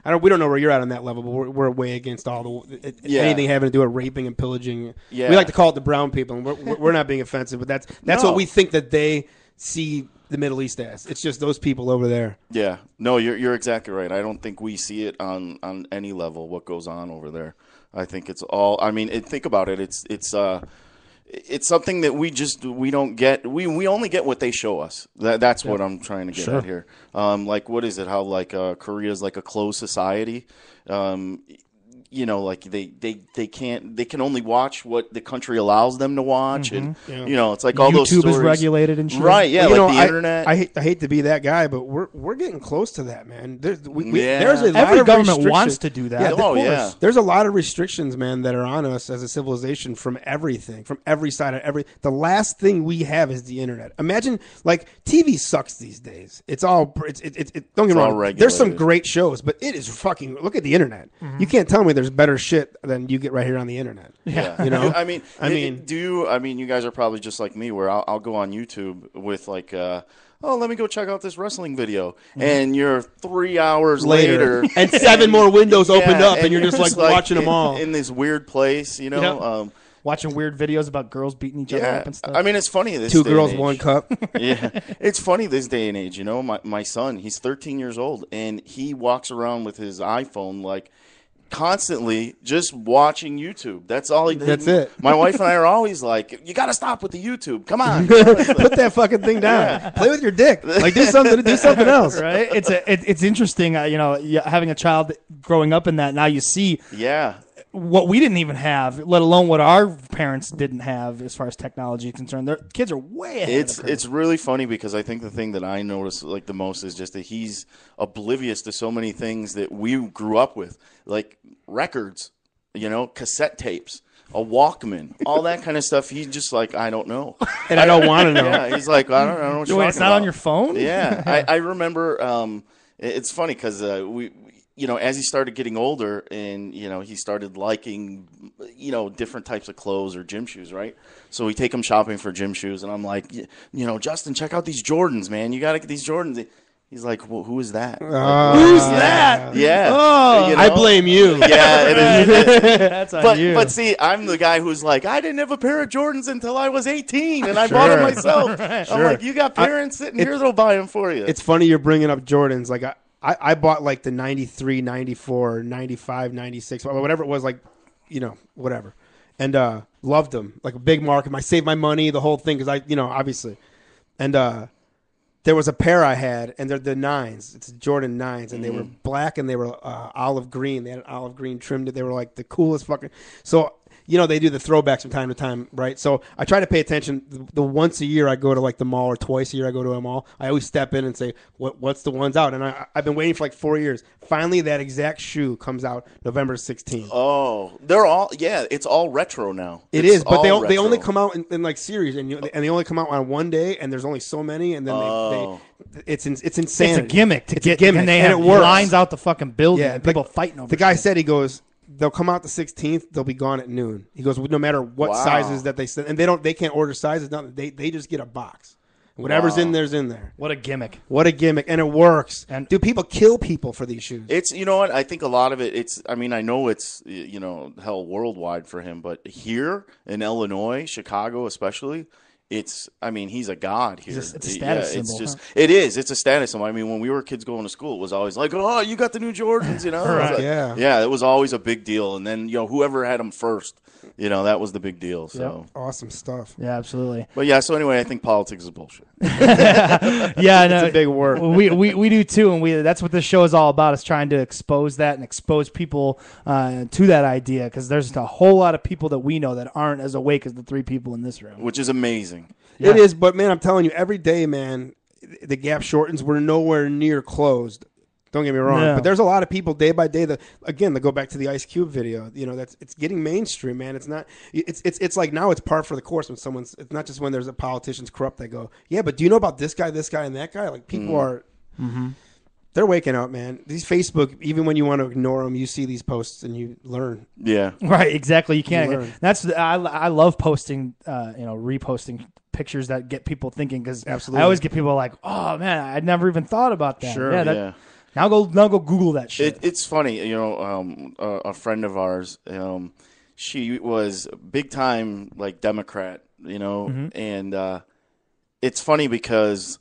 we don't know where you're at on that level, but we're way against all the anything having to do with raping and pillaging. Yeah. We like to call it the brown people, and we're not being offensive, but that's what we think that they see the Middle East as. It's just those people over there. Yeah. No, you're exactly right. I don't think we see it on any level what goes on over there. I think it's all. I mean, think about it. It's something that we don't get. We only get what they show us. That's what I'm trying to get at here. Like, what is it? How Korea's like a closed society. Like they can only watch what the country allows them to watch, and it's like all YouTube those stories. is regulated and shit. Right? Yeah, well, the internet. I hate to be that guy, but we're getting close to that, man. There's a lot every of government wants to do that. Yeah, there's a lot of restrictions, man, that are on us as a civilization from everything, from every side of every. The last thing we have is the internet. Imagine like TV sucks these days. It's all don't get me wrong. There's some great shows, but it is fucking. Look at the internet. You can't tell me there's better shit than you get right here on the internet. Yeah. You guys are probably just like me, where I'll go on YouTube with like, let me go check out this wrestling video, and you're 3 hours later, and 7 more windows opened up, and you're just like watching them all in this weird place, watching weird videos about girls beating each other up and stuff. I mean, it's funny. This 2 girls, 1 cup. Yeah, it's funny this day and age. My son, he's 13 years old, and he walks around with his iPhone like constantly just watching YouTube. That's all he did. That's it. My wife and I are always like, you got to stop with the YouTube. Come on. Put that fucking thing down. Yeah. Play with your dick. Like, do something else. Right? It's interesting, having a child growing up in that. Now you see what we didn't even have, let alone what our parents didn't have as far as technology is concerned. Their kids are way ahead of the curve. It's really funny because I think the thing that I notice like the most is just that he's oblivious to so many things that we grew up with, like records, cassette tapes, a Walkman, all that kind of stuff. He's just like, I don't know. And I don't want to know. Yeah, he's like, I don't know what you're Wait, it's not about. on your phone? Yeah. I remember, it's funny because we as he started getting older and, he started liking, different types of clothes or gym shoes, right? So we take him shopping for gym shoes, and I'm like, Justin, check out these Jordans, man. You got to get these Jordans. He's like, well, who is that? Who's that? Yeah. Oh, I blame you. Yeah, it is. That's on you. But see, I'm the guy who's like, I didn't have a pair of Jordans until I was 18, and I bought them myself. Right. I'm like, you got parents sitting here that'll buy them for you. It's funny you're bringing up Jordans. Like, I bought like the 93, 94, 95, 96, whatever it was, like, whatever. And loved them. Like a big market. I saved my money, the whole thing, because obviously. And there was a pair I had, and they're the 9s. It's Jordan 9s, and they were black, and they were olive green. They had an olive green trimmed. They were like the coolest fucking. So they do the throwbacks from time to time, right? So I try to pay attention. The once a year I go to like the mall, or twice a year I go to a mall. I always step in and say, what's the ones out? And I've been waiting for like 4 years. Finally, that exact shoe comes out November 16th. Oh, they're all, it's all retro now. It is, but they only come out in like series, and they only come out on one day, and there's only so many, and then it's insane. It's a gimmick to get, gimmick, and they have lines out the fucking building. Yeah, and people fighting over. The guy said, he goes, they'll come out the 16th. They'll be gone at noon. He goes, no matter what sizes that they send, and they can't order sizes. Nothing. They just get a box. Whatever's in there's in there. What a gimmick! What a gimmick, and it works. And do people kill people for these shoes? It's what I think a lot of it. I know it's hell worldwide for him, but here in Illinois, Chicago especially. He's a god here. It's a status symbol. It is. It's a status symbol. I mean, when we were kids going to school, it was always like, oh, you got the new Jordans, Right. Like, yeah, it was always a big deal. And then, whoever had them first, that was the big deal. So awesome stuff. Yeah, absolutely. But yeah, so anyway, I think politics is bullshit. Yeah, no, it's a big word. We do too, and that's what this show is all about, is trying to expose that and expose people to that idea, because there's a whole lot of people that we know that aren't as awake as the 3 people in this room. Which is amazing. Yeah. It is, but man, I'm telling you, every day, man, the gap shortens. We're nowhere near closed. Don't get me wrong, but there's a lot of people day by day that, again, they go back to the Ice Cube video. It's getting mainstream, man. It's not. It's like now it's par for the course when someone's. It's not just when there's a politician's corrupt. They go, yeah, but do you know about this guy, and that guy? Like people are. Mm-hmm. They're waking up, man. These Facebook, even when you want to ignore them, you see these posts and you learn. Yeah, right. Exactly. You can't. I love posting. Reposting pictures that get people thinking, because I always get people like, oh man, I'd never even thought about that. Sure. Yeah. Now go Google that shit. It's funny, a friend of ours, she was big time like Democrat, and it's funny because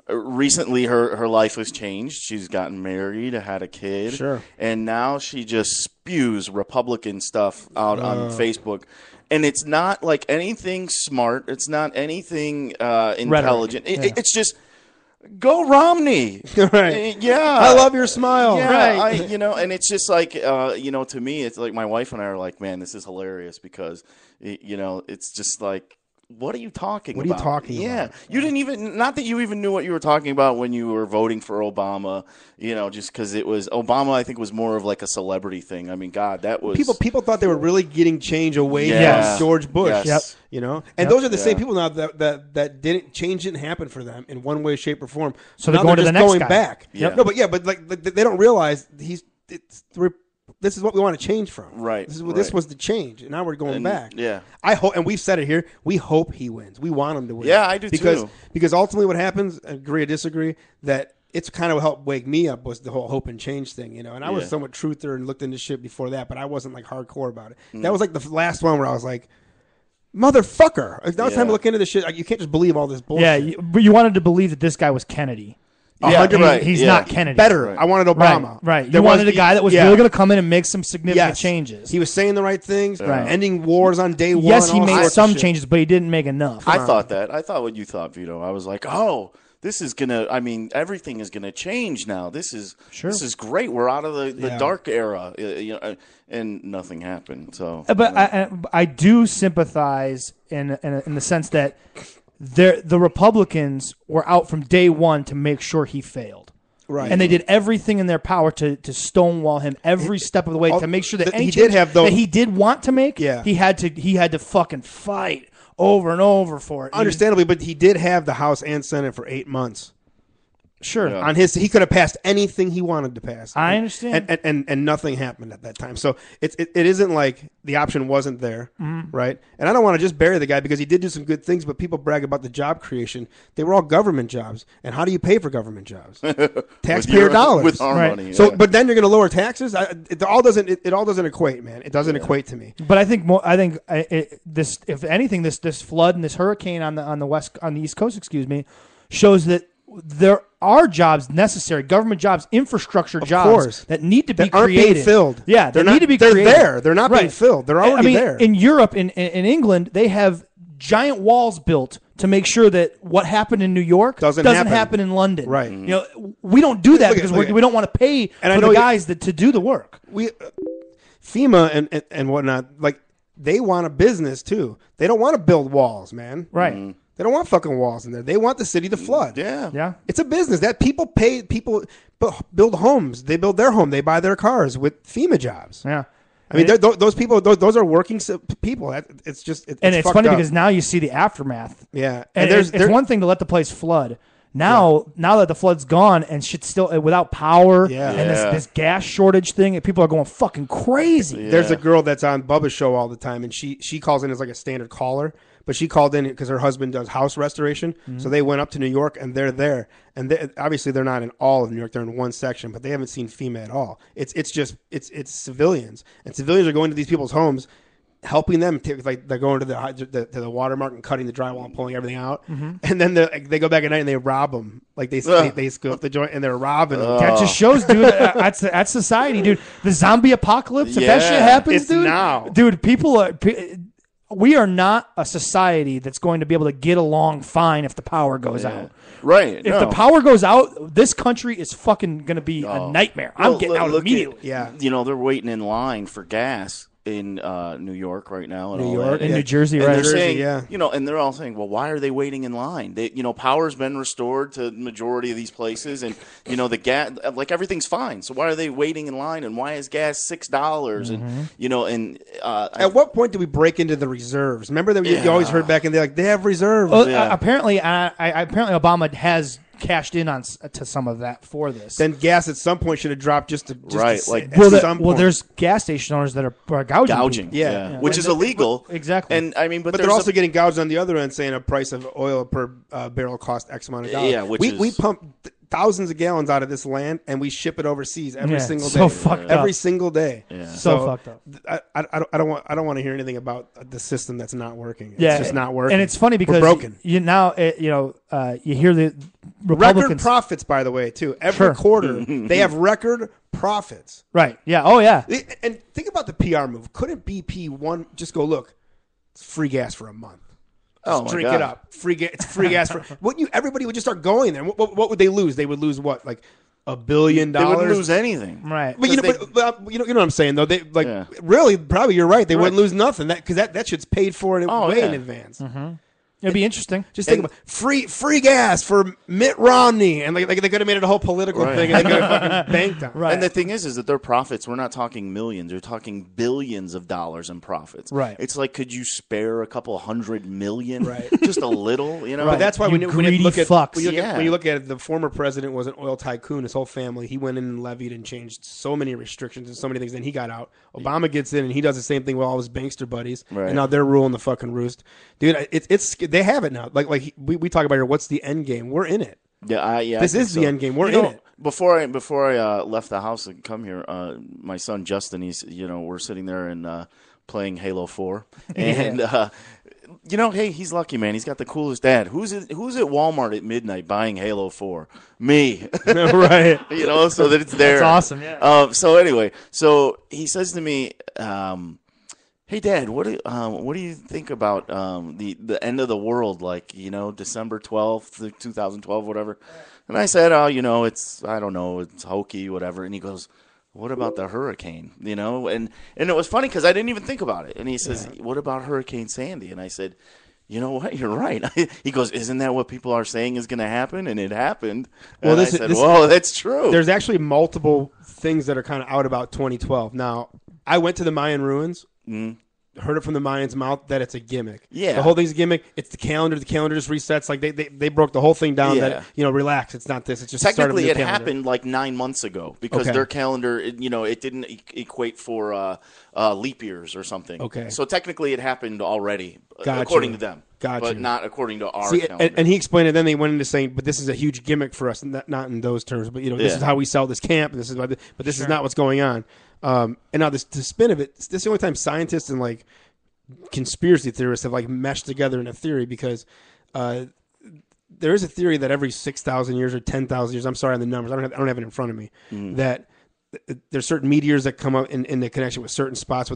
recently her life has changed. She's gotten married, had a kid, Sure, and now she just spews Republican stuff out on Facebook. And it's not like anything smart. It's not anything intelligent. It's just go Romney. right? Yeah, I love your smile. yeah, Right. and it's just like, to me, it's like my wife and I are like, man, this is hilarious because, it's just like, what are you talking about? What are you talking yeah. about? You didn't even, not that you even knew what you were talking about when you were voting for Obama, just because it was, Obama, I think, was more of like a celebrity thing. I mean, God, that was. People thought they were really getting change away Yeah. from George Bush. Yes. And Yep. those are the same Yeah. people now that didn't change, didn't happen for them in one way, shape, or form. So they're now going to just the next going guy. back. Yep. No, but like they don't realize this is what we want to change from. Right, This right. was the change, and now we're going back. Yeah. I hope, and we've said it here. We hope he wins. We want him to win. Yeah, I do because, too. Because ultimately, what happens, agree or disagree, that it's kind of helped wake me up was the whole hope and change thing, And I was Yeah. somewhat truther and looked into shit before that, but I wasn't like hardcore about it. Mm. That was like the last one where I was like, motherfucker! Now it's time to Yeah. look into this shit. Like, you can't just believe all this bullshit. Yeah, but you wanted to believe that this guy was Kennedy. Yeah, He- right, He's yeah. not Kennedy. Better. Right. I wanted Right, Obama. right. There You wanted a the- guy that was yeah. really going to come in and make some significant Yes. changes. He was saying the right things, Right. ending wars on day one. Yes, he all made sorts of some shit. changes, but he didn't make enough. I thought that. I thought what you thought, Vito. I was like, oh, this is gonna. I mean, everything is gonna change now. This is great. We're out of the Yeah. dark era, and nothing happened. So, But I do sympathize in the sense that the Republicans were out from day one to make sure he failed. Right. And they did everything in their power to stonewall him every step of the way to make sure that any he change did have those- that he did want to make, Yeah. he had to fucking fight over and over for it. Understandably, but he did have the House and Senate for 8 months. Sure. Yeah. He could have passed anything he wanted to pass. I understand. and nothing happened at that time. So it isn't like the option wasn't there, right? And I don't want to just bury the guy because he did do some good things, but people brag about the job creation. They were all government jobs, and how do you pay for government jobs? Taxpayer dollars with our Right. money. So, yeah. but then you're going to lower taxes. It all doesn't equate, man. It doesn't equate to me. But I think this, if anything, this flood and this hurricane on the East Coast, shows that there are jobs necessary, government jobs, infrastructure jobs course. that need to be That aren't created. being filled. Yeah, They're they not- need to be they're created. there. They're not being filled. They're already there. In Europe, in England, they have giant walls built to make sure that what happened in New York Doesn't happen. happen. in London. Right. We don't do that Look at- because look at- we don't want to pay And I for know the you- guys to do the work. FEMA and whatnot, like they want a business too. They don't want to build walls, man. Right. They don't want fucking walls in there. They want the city to flood. yeah, Yeah. It's a business that people build homes. They build their home. They buy their cars with FEMA jobs. Yeah. I mean, those people, those are working people. It's just, it's And it's fucked funny up. because now you see the aftermath. Yeah. And there's it's one thing to let the place flood. Now that the flood's gone and shit's still without power Yeah. and Yeah. this gas shortage thing, and people are going fucking crazy. There's a girl that's on Bubba's show all the time, and she calls in as like a standard caller, but she called in because her husband does house restoration. So they went up to New York, and they're there, and obviously they're not in all of New York; they're in one section, but they haven't seen FEMA at all. It's civilians, and civilians are going to these people's homes, helping them. Like they're going to the watermark and cutting the drywall and pulling everything out, and then they go back at night and they rob them. Like they scoop up the joint and they're robbing them. That just shows, dude. That's society, dude. The zombie apocalypse. If that shit Yeah. happens, It's dude, now. dude. We are not a society that's going to be able to get along fine if the power goes out. right. If the power goes out, this country is fucking going to be a nightmare. I'm getting out immediately. Yeah. They're waiting in line for gas in New York right now. And New all York, that. In New Jersey, And right? they're Jersey, saying, yeah. and they're all saying, well, why are they waiting in line? Power's been restored to the majority of these places, and the gas, like everything's fine. So why are they waiting in line? And why is gas $6? And At what point do we break into the reserves? Remember that you always heard back in the they have reserves. Well, Yeah. apparently Obama has cashed in on to some of that for this. Then gas at some point should have dropped Right, to like- at some point. there's gas station owners that are gouging. people. Yeah. which is illegal. Exactly. And I mean, but But there's they're also getting gouged on the other end, saying a price of oil per barrel cost X amount of dollars. Yeah, which we is- pump thousands of gallons out of this land, and we ship it overseas every single day. So fucked up. Every single day. Yeah. So fucked up. I don't want to hear anything about the system that's not working. Yeah, It's just not working. And it's funny because we're broken. you hear the Republicans. Record profits, by the way, too. Every quarter, they have record profits. Right. Yeah. Oh, yeah. And think about the PR move. Couldn't BP just go, look, it's free gas for a month. Just drink it up. It's free gas for. Everybody would just start going there. What would they lose? They would lose what, like $1 billion? They wouldn't lose anything, right? But you know what I'm saying though. They really, probably you're right. They wouldn't lose nothing because that shit's paid for in advance. Mm-hmm. It'd be interesting. Just think about free gas for Mitt Romney, and they could have made it a whole political thing, and they could have fucking banked on. Right. And the thing is that their profits. We're not talking millions. We're talking billions of dollars in profits. Right. It's like, could you spare a couple $100 million? Right. Just a little, you know. But that's why when you look at fucks. when you look at it, the former president was an oil tycoon. His whole family, he went in and levied and changed so many restrictions and so many things. Then he got out. Obama gets in and he does the same thing with all his bankster buddies. Right. And now they're ruling the fucking roost, dude. It's they have it now. Like we talk about here. What's the end game? We're in it. This is the end game. We're in it. Before I left the house and come here, my son Justin, we're sitting there and playing Halo 4, and hey, he's lucky, man. He's got the coolest dad. Who's at Walmart at midnight buying Halo 4? Me, right? So that it's there. That's awesome. Yeah. So anyway, he says to me, "Hey, Dad, what do you think about the end of the world? Like, December 12th, 2012, whatever." And I said, I don't know, it's hokey, whatever. And he goes, "What about the hurricane?" And it was funny because I didn't even think about it. And he says, "What about Hurricane Sandy?" And I said, "You know what? You're right." He goes, "Isn't that what people are saying is going to happen?" And it happened. And I said, "Whoa, that's true." There's actually multiple things that are kind of out about 2012. Now, I went to the Mayan ruins. Mm-hmm. Heard it from the Mayans' mouth that it's a gimmick. Yeah, the whole thing's a gimmick. It's the calendar. The calendar just resets. Like they broke the whole thing down. Yeah. That relax. It's not this. It's just technically it happened like 9 months ago because their calendar, it didn't equate for leap years or something. Okay, so technically it happened already according to them. But not according to our calendar. And he explained it. Then they went into saying, "But this is a huge gimmick for us." Not in those terms, but this is how we sell this camp. And this is but this is not what's going on. And now the spin of it. This is the only time scientists and like conspiracy theorists have like meshed together in a theory because there is a theory that every 6,000 years or 10,000 years, I'm sorry on the numbers, I don't have it in front of me, that there's certain meteors that come up in the connection with certain spots.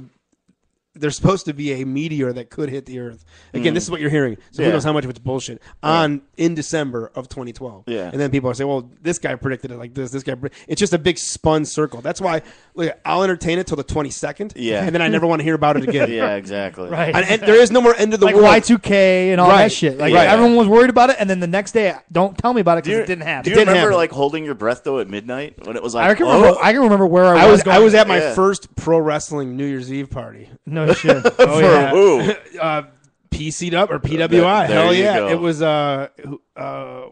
There's supposed to be a meteor that could hit the Earth. Again, this is what you're hearing. So who knows how much of it's bullshit. In December of 2012. Yeah. And then people are saying, well, this guy predicted it like this. This guy it's just a big spun circle. That's why I'll entertain it till the 22nd. Yeah. And then I never want to hear about it again. Yeah, exactly. Right. And there is no more end of the world. Like Y2K and all that shit. Like everyone was worried about it, and then the next day, don't tell me about it because it didn't happen. Do you remember like holding your breath though at midnight when it was like? I can remember where I was. I was at my first pro wrestling New Year's Eve party. No shit. Oh, yeah. Who? PC'd up or PWI. Hell yeah. Go. It was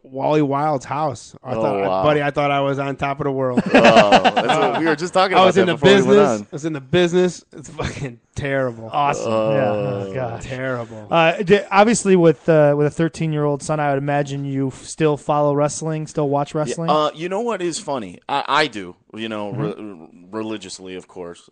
Wally Wild's house. I thought I was on top of the world. That's what we were just talking about. I was in the business. I was in the business. It's fucking terrible. Awesome. Oh god. Terrible. Obviously with a 13-year-old son, I would imagine you still follow wrestling, still watch wrestling? Yeah, you know what is funny? I do, religiously, of course.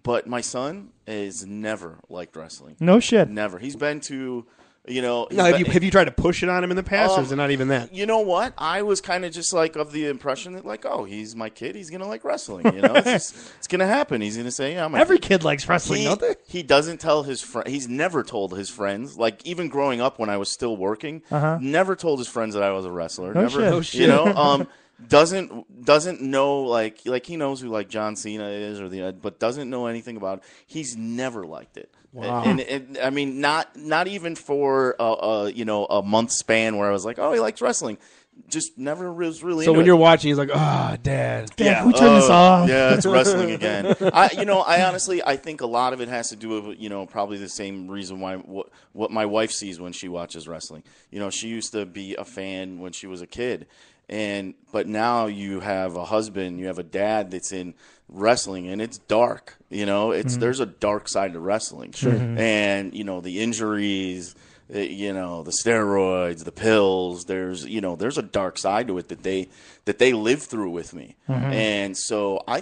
But my son has never liked wrestling. No shit. Never. He's been to, have you tried to push it on him in the past, or is it not even that? You know what? I was kind of just like of the impression that like, oh, he's my kid. He's gonna like wrestling. It's gonna happen. He's gonna say, yeah. Every kid likes wrestling, don't they? He doesn't tell his friends. He's never told his friends. Like even growing up when I was still working, never told his friends that I was a wrestler. No shit. Doesn't know like he knows who like John Cena is but doesn't know anything about it. He's never liked it. Wow. And I mean not even for a month span where I was like, oh, he likes wrestling. Just never was really. So when you're watching, he's like, Dad, can we turn this off? Yeah, it's wrestling again. I honestly think a lot of it has to do with probably the same reason why what my wife sees when she watches wrestling. She used to be a fan when she was a kid. But now you have a husband, you have a dad that's in wrestling, and it's dark. There's a dark side to wrestling, sure. And the injuries, you know, the steroids, the pills. There's a dark side to it that they live through with me, and so I